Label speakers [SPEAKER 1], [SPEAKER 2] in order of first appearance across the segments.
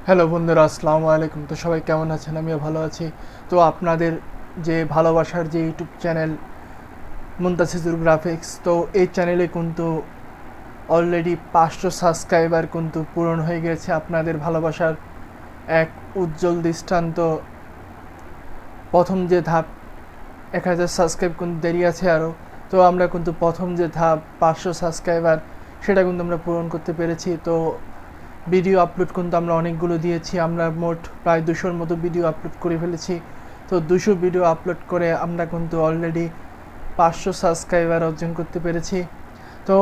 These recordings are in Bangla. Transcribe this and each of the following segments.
[SPEAKER 1] হ্যালো বন্ধুরা, আসসালামু আলাইকুম। তো সবাই কেমন আছেন? আমিও ভালো আছি। তো আপনাদের যে ভালোবাসার যে ইউটিউব চ্যানেল মুনতাসিজুর গ্রাফিক্স, তো এই চ্যানেলে কিন্তু অলরেডি 500 সাবস্ক্রাইবার কিন্তু পূরণ হয়ে গেছে। আপনাদের ভালোবাসার এক উজ্জ্বল দৃষ্টান্ত। প্রথম যে ধাপ 1000 সাবস্ক্রাইব কিন্তু দেরি আছে আরও। তো আমরা কিন্তু প্রথম যে ধাপ 500 সাবস্ক্রাইবার সেটা কিন্তু আমরা পূরণ করতে পেরেছি। তো ভিডিও আপলোড কিন্তু আমরা অনেকগুলো দিয়েছি। আমরা মোট প্রায় 200-র মতো ভিডিও আপলোড করে ফেলেছি। তো 200 ভিডিও আপলোড করে আমরা কিন্তু অলরেডি 500 সাবস্ক্রাইবার অর্জন করতে পেরেছি। তো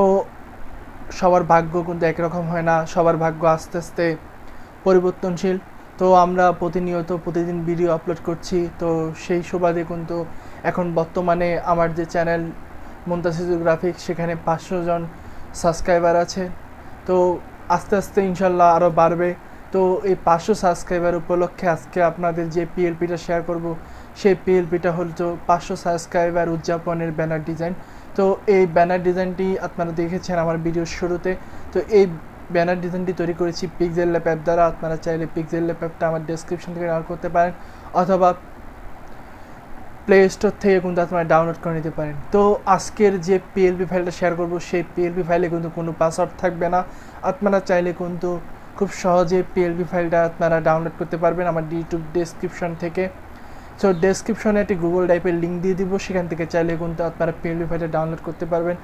[SPEAKER 1] সবার ভাগ্য কিন্তু একরকম হয় না, সবার ভাগ্য আস্তে আস্তে পরিবর্তনশীল। তো আমরা প্রতিদিন ভিডিও আপলোড করছি। তো সেই সুবাদে কিন্তু এখন বর্তমানে আমার যে চ্যানেল মুনতাসিজুর গ্রাফিক্স, সেখানে 500 জন সাবস্ক্রাইবার আছে। তো আস্তে আস্তে ইনশাল্লাহ আরও বাড়বে। তো এই 500 সাবস্ক্রাইবার উপলক্ষে আজকে আপনাদের যে পিএলপিটা শেয়ার করব, সেই পিএলপিটা হলো 500 সাবস্ক্রাইবার উদযাপনের ব্যানার ডিজাইন। তো এই ব্যানার ডিজাইনটি আপনারা দেখেছেন আমার ভিডিওর শুরুতে। তো এই ব্যানার ডিজাইনটি তৈরি করেছি পিক্সেল অ্যাপ দ্বারা। আপনারা চাইলে পিক্সেল অ্যাপটা আমার ডেসক্রিপশন থেকে ডাউনলোড করতে পারেন, অথবা প্লে স্টোর থেকে কিন্তু আপনারা ডাউনলোড করে নিতে পারেন। তো আজকের যে পিএলপি ফাইলটা শেয়ার করব, সেই পিএলপি ফাইলে কিন্তু কোনো পাসওয়ার্ড থাকবে না। আপনারা চাইলে কিন্তু খুব সহজে পিএলপি ফাইলটা আপনারা ডাউনলোড করতে পারবেন আমার ইউটিউব ডেসক্রিপশন থেকে। সো ডেসক্রিপশনে একটি গুগল ড্রাইভের লিঙ্ক দিয়ে দিব, সেখান থেকে চাইলে কিন্তু আপনারা পিএলপি ফাইলটা ডাউনলোড করতে পারবেন।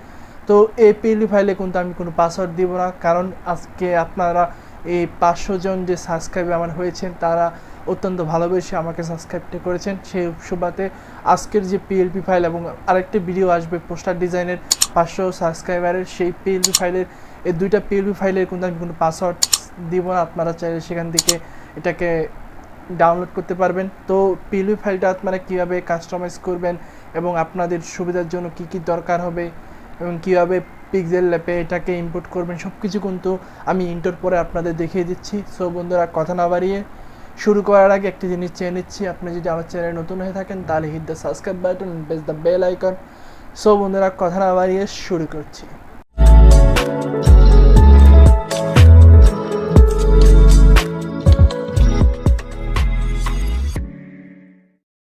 [SPEAKER 1] তো এই পিএলপি ফাইলে কিন্তু আমি কোনো পাসওয়ার্ড দিব না, কারণ আজকে আপনারা এই 500 জন যে সাবস্ক্রাইবার আমার হয়েছেন, তারা অত্যন্ত ভালোবেসে আমাকে সাবস্ক্রাইবটা করেছেন। সেই সুবাদে আজকের যে পিএলপি ফাইল এবং আরেকটি ভিডিও আসবে পোস্টার ডিজাইনের 500 সাবস্ক্রাইবারের, সেই পিএলপি ফাইলের, এই দুইটা পিএলপি ফাইলের কিন্তু আমি কোনো পাসওয়ার্ড দিব না। আপনারা চাইলে সেখান থেকে এটাকে ডাউনলোড করতে পারবেন। তো পিএলপি ফাইলটা আপনারা কীভাবে কাস্টমাইজ করবেন এবং আপনাদের সুবিধার জন্য কি কি দরকার হবে এবং কীভাবে পিক্সেল ল্যাপে এটাকে ইম্পোর্ট করবেন, সব কিছু কিন্তু আমি ইন্টার পরে আপনাদের দেখিয়ে দিচ্ছি। সো বন্ধুরা, কথা না বাড়িয়ে শুরু করার আগে একটি জিনিস চেয়ে নিচ্ছি, আপনি যদি আমার চ্যানেলে নতুন হয়ে থাকেন তাহলে hit the subscribe button and press the bell icon. So বন্ধুরা, কথা না বাড়িয়ে শুরু করছি।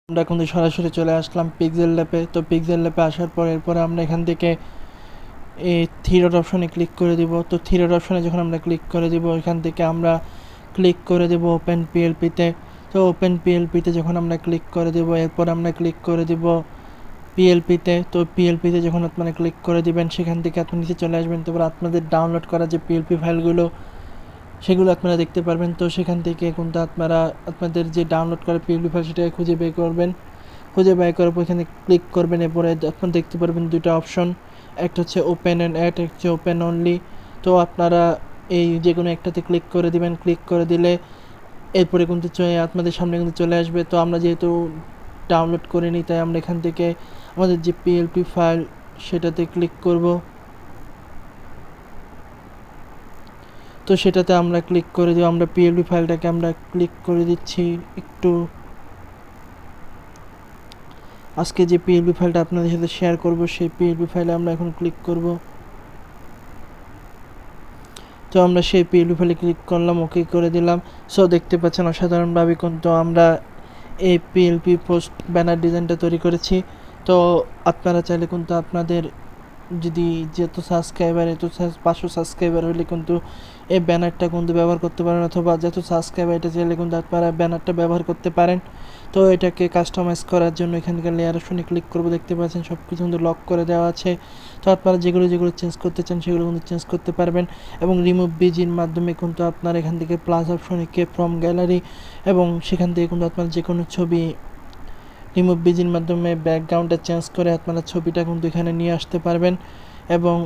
[SPEAKER 1] আমরা কিন্তু সরাসরি চলে আসলাম পিক্সেল ল্যাপে। তো পিক্সেল ল্যাপে আসার পর এরপরে আমরা এখান থেকে এই থ্রি ডট অপশনে ক্লিক করে দিব। তো থ্রি ডট অপশনে যখন আমরা ক্লিক করে দিব, এখান থেকে আমরা ক্লিক করে দেব ওপেন পিএলপিতে। তো ওপেন পিএলপিতে যখন আমরা ক্লিক করে দেব, এরপর আমরা ক্লিক করে দেব পিএলপিতে। তো পিএলপিতে যখন আপনারা ক্লিক করে দিবেন, সেখান থেকে আপনি নিচে চলে আসবেন। তারপর আপনাদের ডাউনলোড করা যে পিএলপি ফাইলগুলো, সেগুলো আপনারা দেখতে পারবেন। তো সেখান থেকে কিন্তু আপনারা আপনাদের যে ডাউনলোড করা পিএলপি ফাইল সেটাকে খুঁজে বের করবেন। খুঁজে বের করার পর এখানে ক্লিক করবেন। এরপরে আপনারা দেখতে পারবেন দুটো অপশন, একটা হচ্ছে ওপেন অ্যান্ড অ্যাড, একটা হচ্ছে ওপেন অনলি। তো আপনারা এই যে কোনো একটাতে ক্লিক করে দিবেন। ক্লিক করে দিলে এরপরে কিন্তু আপনাদের সামনে কিন্তু চলে আসবে। তো আমরা যেহেতু ডাউনলোড করে নিই, তাই আমরা এখান থেকে আমাদের যে পিএলপি ফাইল সেটাতে ক্লিক করব। তো সেটাতে আমরা ক্লিক করে দিব। আমরা পিএলপি ফাইলটাকে আমরা ক্লিক করে দিচ্ছি। একটু আজকে যে পিএলপি ফাইলটা আপনাদের সাথে শেয়ার করব, সেই পিএলপি ফাইলে আমরা এখন ক্লিক করব। তো আমরা সেই পিএলপি ফাইলে ক্লিক করলাম, ওকে করে দিলাম। সো দেখতে পাচ্ছেন অসাধারণভাবে কিন্তু আমরা এই পিএলপি পোস্ট ব্যানার ডিজাইনটা তৈরি করেছি। তো আপনারা চাইলে কিন্তু আপনাদের যদি যত সাবস্ক্রাইবার, এত 500 সাবস্ক্রাইবার হলে কিন্তু এই ব্যানারটা কিন্তু ব্যবহার করতে পারেন, অথবা যত সাবস্ক্রাইবার এটা চাইলে কিন্তু আপনারা ব্যানারটা ব্যবহার করতে পারেন। তো এটাকে কাস্টমাইজ করার জন্য এখান থেকে লেয়ার অপশনে ক্লিক করবো। দেখতে পাচ্ছেন সব কিছু কিন্তু লক করে দেওয়া আছে। তো আপনারা যেগুলো চেঞ্জ করতে চান সেগুলো কিন্তু চেঞ্জ করতে পারবেন। এবং রিমুভ বিজির মাধ্যমে কিন্তু আপনারা এখান থেকে প্লাস অপশনে কে ফ্রম গ্যালারি, এবং সেখান থেকে কিন্তু আপনারা যে কোনো ছবি রিমুভ বিজির মাধ্যমে ব্যাকগ্রাউন্ডটা চেঞ্জ করে আপনারা ছবিটা কিন্তু এখানে নিয়ে আসতে পারবেন। এবং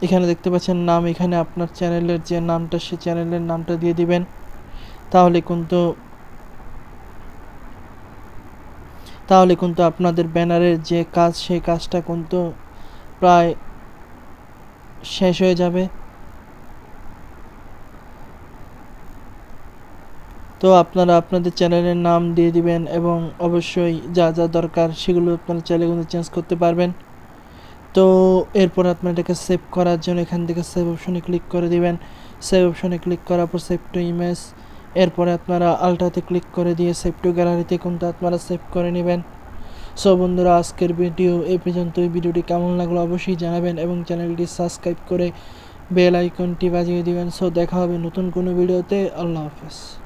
[SPEAKER 1] এখানে দেখতে পাচ্ছেন নাম, এখানে আপনার চ্যানেলের যে নামটা, সে চ্যানেলের নামটা দিয়ে দিবেন। তাহলে কিন্তু আপনাদের ব্যানারের যে কাজ, সেই কাজটা কিন্তু প্রায় শেষ হয়ে যাবে। তো আপনারা আপনাদের চ্যানেলের নাম দিয়ে দিবেন, এবং অবশ্যই যা যা দরকার সেগুলো আপনারা চাইলে কিন্তু চেঞ্জ করতে পারবেন। তো এরপর আপনার এটাকে সেভ করার জন্য এখান থেকে সেভ অপশনে ক্লিক করে দিবেন। সেভ অপশনে ক্লিক করার পর সেভ টু ইমেজ, এরপরে আপনারা আলট্রাতে ক্লিক করে দিয়ে সেভ টু গ্যালারিতে কিন্তু আপনারা সেভ করে নেবেন। সো বন্ধুরা, আজকের ভিডিও এই পর্যন্তই। ভিডিওটি কেমন লাগলো অবশ্যই জানাবেন এবং চ্যানেলটি সাবস্ক্রাইব করে বেল আইকনটি বাজিয়ে দিবেন। সো দেখা হবে নতুন কোনো ভিডিওতে। আল্লাহ হাফেজ।